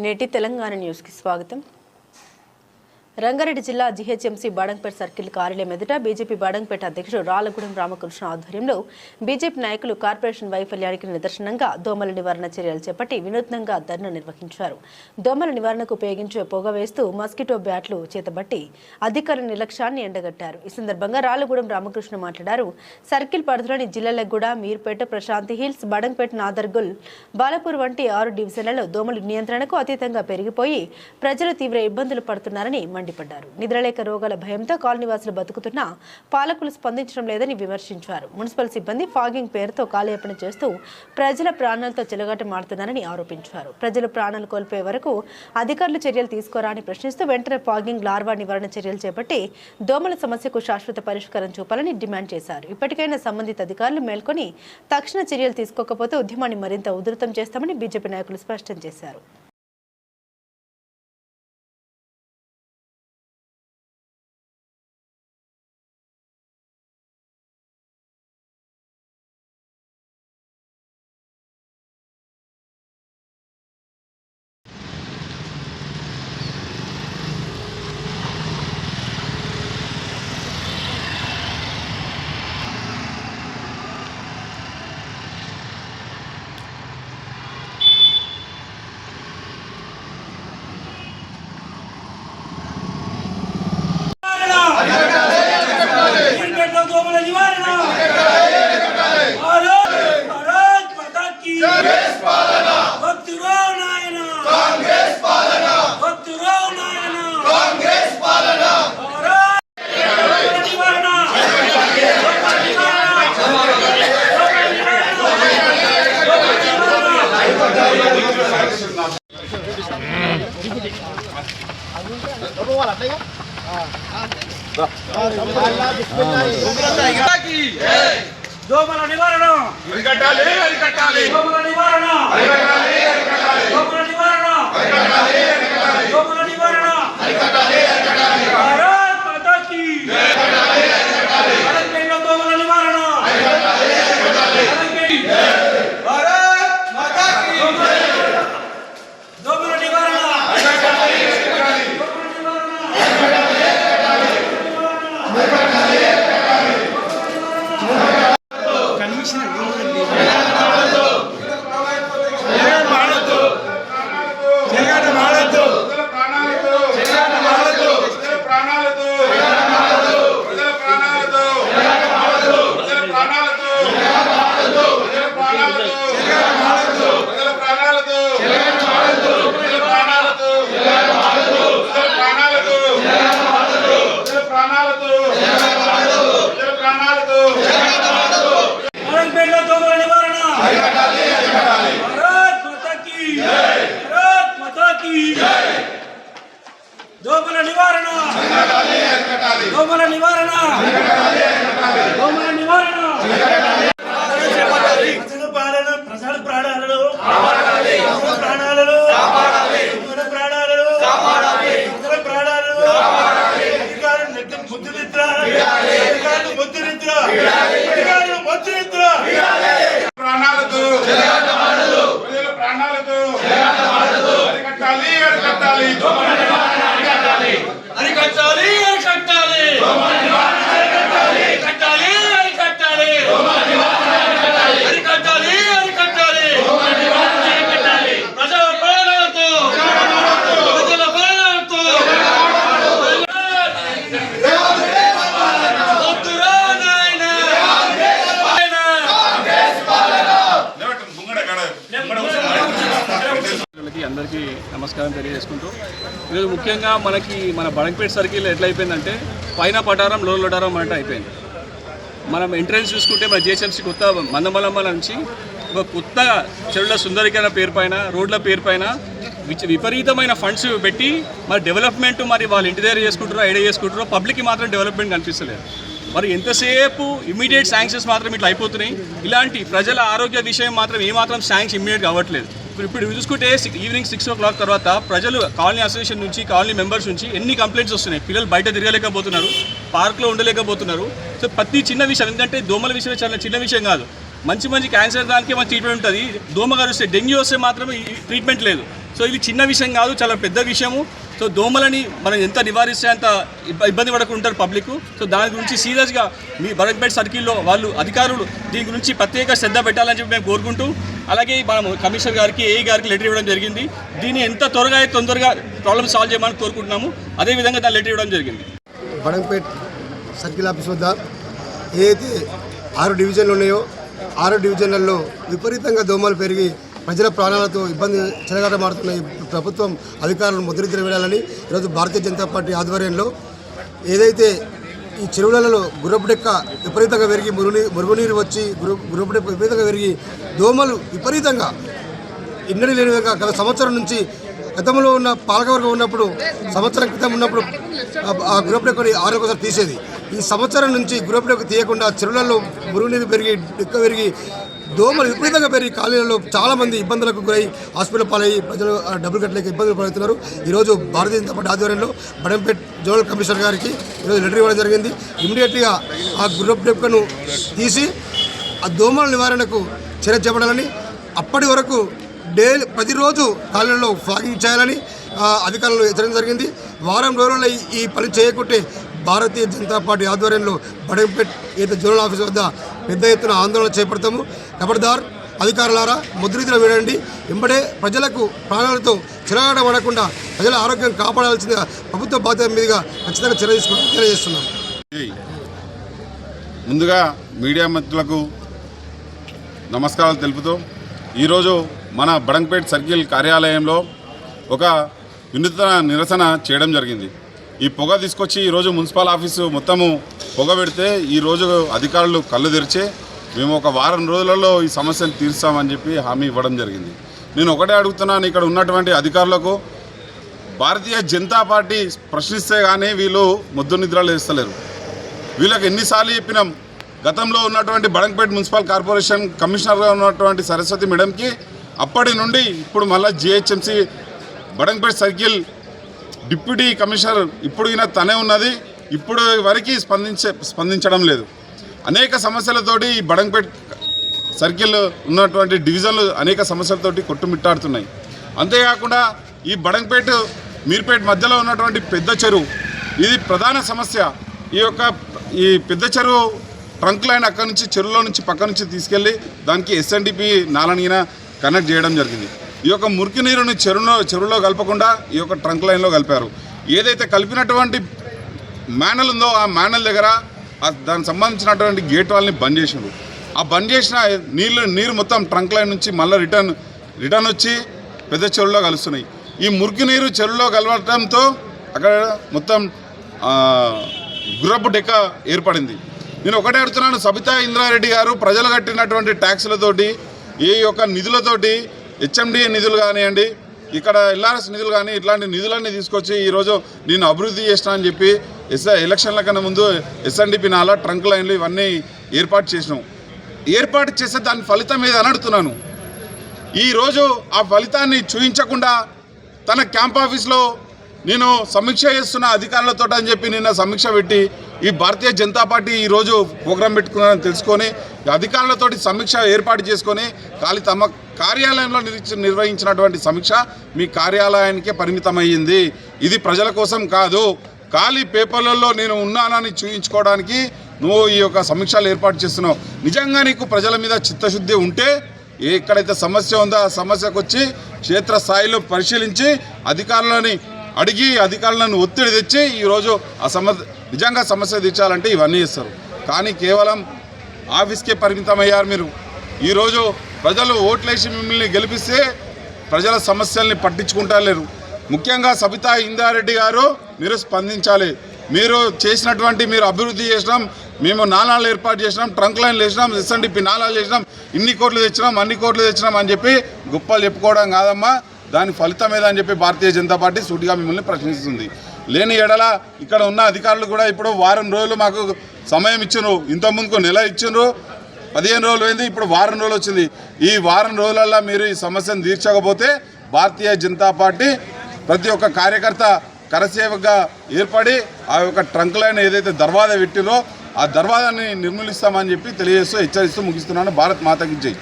నేటి తెలంగాణ న్యూస్ కి స్వాగతం. రంగారెడ్డి జిల్లా జీహెచ్ఎంసీ బాడంపేట సర్కిల్ కార్యాలయం ఎదుట బీజేపీ బాడంపేట అధ్యక్షుడు రాలగూడెం రామకృష్ణ ఆధ్వర్యంలో బీజేపీ నాయకులు కార్పొరేషన్ వైఫల్యానికి నిదర్శనంగా దోమల నివారణ చర్యలు చేపట్టి వినూత్నంగా ధర్నా నిర్వహించారు. దోమల నివారణకు ఉపయోగించే పొగ వేస్తూ మస్కిటో బ్యాట్లు చేతబట్టి అధికారుల నిర్లక్ష్యాన్ని ఎండగట్టారు. ఈ సందర్భంగా రాలగూడెం రామకృష్ణ మాట్లాడారు. సర్కిల్ పరిధిలోని జిల్లాలగూడ, మీర్పేట, ప్రశాంతి హిల్స్, బాడంపేట, నాదర్గుల్, బాలపూర్ వంటి 6 డివిజన్లలో దోమల నియంత్రణకు అతీతంగా పెరిగిపోయి ప్రజలు తీవ్ర ఇబ్బందులు పడుతున్నారని మండిపడ్డారు. నిద్రలేక రోగాల భయంతో కాలనీవాసులు బతుకుతున్నా పాలకులు స్పందించడం లేదని విమర్శించారు. మున్సిపల్ సిబ్బంది ఫాగింగ్ పేరుతో కాలయాపన చేస్తూ ప్రజల ప్రాణాలతో చెలగాటమాడుతున్నారని ఆరోపించారు. ప్రజలు ప్రాణాలు కోల్పోయే వరకు అధికారులు చర్యలు తీసుకోరాని ప్రశ్నిస్తూ వెంటనే ఫాగింగ్, లార్వా నివారణ చర్యలు చేపట్టి దోమల సమస్యకు శాశ్వత పరిష్కారం చూపాలని డిమాండ్ చేశారు. ఇప్పటికైనా సంబంధిత అధికారులు మేల్కొని తక్షణ చర్యలు తీసుకోకపోతే ఉద్యమాన్ని మరింత ఉధృతం చేస్తామని బీజేపీ నాయకులు స్పష్టం చేశారు. దోమల నివారణ అరికట్టాలి, అరికట్టాలి. దోమల నివారణ అరికట్టాలి, అరికట్టాలి. దోమల నివారణ అరికట్టాలి, అరికట్టాలి. దోమల నివారణ అరికట్టాలి, అరికట్టాలి. భారత్ మాతా కీ జై. అరికట్టాలి, అరికట్టాలి. భారతదేశంలో దోమల నివారణ అరికట్టాలి, అరికట్టాలి. భారత్ మాతా కీ జై. దోమల నివారణ అరికట్టాలి, అరికట్టాలి. దోమల నివారణ అరికట్టాలి, అరికట్టాలి. అరికట్టాలి, అరికట్టాలి. దోమల నివారణ దోమల నివారణ దోమల నివారణ ప్రజల ప్రాణాలను ప్రాణాలతో అరికట్టాలి, అరికట్టాలి. అరికట్టాలి, అరికట్టాలి. అరికట్టాలి, అరికట్టాలి. అరికట్టాలి, అరికట్టాలి. ప్రజల ప్రాణాలతో ప్రజల ప్రాణాలతో అందరికీ నమస్కారం తెలియజేసుకుంటూ ఈరోజు ముఖ్యంగా మన బడంపేట సర్కిల్ ఎట్లా అయిపోయిందంటే పైన పటారం లోన లొటారం అంటే అయిపోయింది. మనం ఎంట్రన్స్ చూసుకుంటే మన జిహెచ్ఎంసీ కొత్త మందమలమ్మ నుంచి ఒక కొత్త చెరువుల సుందరీకరణ పేరు పైన, రోడ్ల పేరు పైన విపరీతమైన ఫండ్స్ పెట్టి మరి డెవలప్మెంట్ మరి వాళ్ళు ఇంటి దగ్గర చేసుకుంటారో ఐడియా చేసుకుంటారో పబ్లిక్కి మాత్రం డెవలప్మెంట్ కనిపిస్తలేదు. మరి ఎంతసేపు ఇమ్మీడియట్ శాంక్షన్స్ మాత్రం ఇట్లా అయిపోతున్నాయి. ఇలాంటి ప్రజల ఆరోగ్య విషయం మాత్రం ఏమాత్రం శాంక్షన్ ఇమ్మీడియట్గా అవ్వట్లేదు. ఇప్పుడు చూసుకుంటే ఈవినింగ్ 6 o'clock తర్వాత ప్రజలు కాలనీ అసోసియేషన్ నుంచి, కాలనీ మెంబర్స్ నుంచి ఎన్ని కంప్లైంట్స్ వస్తున్నాయి. పిల్లలు బయట తిరగలేకపోతున్నారు, పార్క్లో ఉండలేకపోతున్నారు. సో ప్రతి చిన్న విషయం, ఎందుకంటే దోమల విషయం చాలా చిన్న విషయం కాదు. మంచి క్యాన్సర్ దానికి మంచి ట్రీట్మెంట్ ఉంటుంది. దోమ కరిస్తే, డెంగ్యూ వస్తే మాత్రం ట్రీట్మెంట్ లేదు. సో ఇది చిన్న విషయం కాదు, చాలా పెద్ద విషయము. సో దోమలని మనం ఎంత నివారిస్తే అంత ఇబ్బంది పడకుంటారు పబ్లిక్. సో దాని గురించి సీరియస్గా మీ బడంగపేట సర్కిల్లో వాళ్ళు అధికారులు దీని గురించి ప్రత్యేక శ్రద్ధ పెట్టాలని చెప్పి మేము కోరుకుంటూ, అలాగే మనం కమిషనర్ గారికి, ఏఈ గారికి లెటర్ ఇవ్వడం జరిగింది. దీన్ని ఎంత తొందరగా ప్రాబ్లమ్ సాల్వ్ చేయమని కోరుకుంటున్నాము. అదేవిధంగా దాని లెటర్ ఇవ్వడం జరిగింది. బడంగపేట సర్కిల్ ఆఫీస్ వద్ద ఏదైతే 6 డివిజన్లు ఉన్నాయో 6 డివిజన్లలో విపరీతంగా దోమలు పెరిగి ప్రజల ప్రాణాలతో ఇబ్బంది చెలగాటమాడుతున్న ఈ ప్రభుత్వం అధికారులను ముద్రిద్ర వేయాలని ఈరోజు భారతీయ జనతా పార్టీ ఆధ్వర్యంలో ఏదైతే ఈ చెరువులలో గుర్రపుడెక్క విపరీతంగా పెరిగి మురుగునీరు వచ్చి గుర్రపుడెక్క విపరీతంగా పెరిగి దోమలు విపరీతంగా ఇన్నడి లేని విధంగా గత సంవత్సరం నుంచి గతంలో ఉన్న పాలకవర్గం ఉన్నప్పుడు సంవత్సరం క్రితం ఉన్నప్పుడు ఆ గుర్రపుడెక్కని ఆరోగ్యసారి తీసేది. ఈ సంవత్సరం నుంచి గుర్రపుడెక్క తీయకుండా చెరువులలో మురుగునీరు పెరిగి డెక్క పెరిగి దోమలు విపరీతంగా పెరిగి కాలనీలలో చాలామంది ఇబ్బందులకు గురై హాస్పిటల్ పాలయ్యి ప్రజలు డబ్బులు కట్టలేక ఇబ్బందులు పడుతున్నారు. ఈరోజు భారతీయ జనతా పార్టీ ఆధ్వర్యంలో బడంగపేట జోనల్ కమిషనర్ గారికి ఈరోజు లెటర్ ఇవ్వడం జరిగింది. ఇమ్మీడియట్గా ఆ గుర్రపుడెక్కను తీసి ఆ దోమల నివారణకు చర్య చేపట్టాలని, అప్పటి వరకు ప్రతిరోజు కాలనీలో ఫ్లాగింగ్ చేయాలని అధికారులు హెచ్చరించడం జరిగింది. వారం రోజుల్లో ఈ పని చేయకుంటే భారతీయ జనతా పార్టీ ఆధ్వర్యంలో బడంగపేట ఏదైతే జోనల్ ఆఫీస్ వద్ద పెద్ద ఎత్తున ఆందోళన చేపడతాము. ఖబర్దార్ అధికారులారా, ముద్రితులు వినండి. వెంబడే ప్రజలకు ప్రాణాలతో చిరగాట పడకుండా ప్రజల ఆరోగ్యం కాపాడాల్సిందిగా ప్రభుత్వ బాధ్యత మీదుగా ఖచ్చితంగా చర్య తీసుకుంటామని తెలియజేస్తున్నాం. ముందుగా మీడియా మిత్రులకు నమస్కారాలు తెలుపుతూ ఈరోజు మన బడంగపేట సర్కిల్ కార్యాలయంలో ఒక వినూత్న నిరసన చేయడం జరిగింది. ఈ పొగ తీసుకొచ్చి ఈరోజు మున్సిపల్ ఆఫీసు మొత్తము పొగ పెడితే ఈరోజు అధికారులు కళ్ళు తెరిచి మేము ఒక వారం రోజులలో ఈ సమస్యను తీర్చామని చెప్పి హామీ ఇవ్వడం జరిగింది. నేను ఒకటే అడుగుతున్నాను, ఇక్కడ ఉన్నటువంటి అధికారులకు భారతీయ జనతా పార్టీ ప్రశ్నిస్తే కానీ వీళ్ళు మొద్దు నిద్రలు వేస్తలేరు. వీళ్ళకి ఎన్నిసార్లు చెప్పినాం. గతంలో ఉన్నటువంటి బడంగపేట మున్సిపల్ కార్పొరేషన్ కమిషనర్గా ఉన్నటువంటి సరస్వతి మేడంకి అప్పటి నుండి ఇప్పుడు మళ్ళీ GHMC Badangpet circle deputy commissioner ఇప్పుడు ఈయన తనే ఉన్నది. ఇప్పుడు వరకు స్పందించడం లేదు. అనేక సమస్యలతోటి ఈ బడంగపేట సర్కిల్ ఉన్నటువంటి డివిజన్లు అనేక సమస్యలతోటి కొట్టుమిట్టాడుతున్నాయి. అంతేకాకుండా ఈ బడంగపేట మీర్పేట మధ్యలో ఉన్నటువంటి పెద్ద చెరువు ఇది ప్రధాన సమస్య. ఈ పెద్ద చెరువు ట్రంక్ లైన్ అక్కడి నుంచి చెరువులో నుంచి పక్క నుంచి తీసుకెళ్ళి దానికి ఎస్ఎన్డిపి నాలనీన కనెక్ట్ చేయడం జరిగింది. ఈ యొక్క మురికి నీరుని చెరువులో కలపకుండా ఈ యొక్క ట్రంక్ లైన్లో కలిపారు. ఏదైతే కలిపినటువంటి మ్యానల్ ఉందో ఆ మ్యానల్ దగ్గర దానికి సంబంధించినటువంటి గేట్ వాళ్ళని బంద్ చేసినారు. ఆ బంద్ చేసిన నీరు మొత్తం ట్రంక్ లైన్ నుంచి మళ్ళీ రిటర్న్ వచ్చి పెద్ద చెరువులో కలుస్తున్నాయి. ఈ మురికి నీరు చెరువులో కలవడంతో అక్కడ మొత్తం గుర్రపు డెక్క ఏర్పడింది. నేను ఒకటే అడుగుతున్నాను, సబితా ఇంద్రారెడ్డి గారు ప్రజలు కట్టినటువంటి ట్యాక్సులతోటి ఈ యొక్క నిధులతోటి హెచ్ఎండి నిధులు కానివ్వండి, ఇక్కడ ఎల్ఆర్ఎస్ నిధులు కానీ ఇట్లాంటి నిధులన్నీ తీసుకొచ్చి ఈరోజు నేను అభివృద్ధి చేసినా అని చెప్పి ఎలక్షన్ల కన్నా ముందు ఎస్ఎన్డిపి నాలా ట్రంక్ లైన్లు ఇవన్నీ ఏర్పాటు చేసినాం. ఏర్పాటు చేస్తే దాని ఫలితం ఏదని అడుగుతున్నాను. ఈరోజు ఆ ఫలితాన్ని చూపించకుండా తన క్యాంప్ ఆఫీస్లో నేను సమీక్ష చేస్తున్న అధికారులతో అని చెప్పి నిన్న సమీక్ష పెట్టి ఈ భారతీయ జనతా పార్టీ ఈరోజు ప్రోగ్రాం పెట్టుకున్నారని తెలుసుకొని అధికారులతోటి సమీక్ష ఏర్పాటు చేసుకొని తమ కార్యాలయంలో నిర్వహించినటువంటి సమీక్ష మీ కార్యాలయానికే పరిమితమయ్యింది. ఇది ప్రజల కోసం కాదు, ఖాళీ పేపర్లలో నేను ఉన్నానని చూపించుకోవడానికి నువ్వు ఈ యొక్క సమీక్షలు ఏర్పాటు చేస్తున్నావు. నిజంగా నీకు ప్రజల మీద చిత్తశుద్ధి ఉంటే ఎక్కడైతే సమస్య ఉందో ఆ సమస్యకు వచ్చి క్షేత్రస్థాయిలో పరిశీలించి అధికారులని అడిగి అధికారులను ఒత్తిడి తెచ్చి ఈరోజు నిజంగా సమస్య తీర్చాలంటే ఇవన్నీ ఇస్తారు. కానీ కేవలం ఆఫీస్కే పరిమితమయ్యారు మీరు. ఈరోజు ప్రజలు ఓట్లేసి మిమ్మల్ని గెలిపిస్తే ప్రజల సమస్యల్ని పట్టించుకుంటలేరు. ముఖ్యంగా సబితా ఇందారెడ్డి గారు మీరు స్పందించాలి. మీరు చేసినటువంటి మీరు అభివృద్ధి చేసినాం, మేము నాలాలు ఏర్పాటు చేసినాం, ట్రంక్ లైన్లు వేసినాం, ఎస్ఎన్డిపి నాలాలు చేసినాం, ఇన్ని కోట్లు తెచ్చినాం అన్ని కోట్లు తెచ్చినాం అని చెప్పి గొప్పలు చెప్పుకోవడం కాదమ్మా. దాని ఫలితం ఏదని చెప్పి భారతీయ జనతా పార్టీ సూటిగా మిమ్మల్ని ప్రశ్నిస్తుంది. లేని ఎడల ఇక్కడ ఉన్న అధికారులు కూడా ఇప్పుడు వారం రోజులు మాకు సమయం ఇచ్చిండ్రు. ఇంతకుముందుకు నెల ఇచ్చిండ్రు, 15 రోజులు అయింది, ఇప్పుడు వారం రోజులు వచ్చింది. ఈ వారం రోజులల్లో మీరు ఈ సమస్యను తీర్చకపోతే భారతీయ జనతా పార్టీ ప్రతి ఒక్క కార్యకర్త కరసేవగా ఏర్పడి ఆ యొక్క ట్రంక్ లైన్ ఏదైతే దర్వాజా పెట్టిరో ఆ దర్వాజాని నిర్మూలిస్తామని చెప్పి తెలియజేస్తూ హెచ్చరిస్తూ ముగిస్తున్నాను. భారత్ మాతకి జై.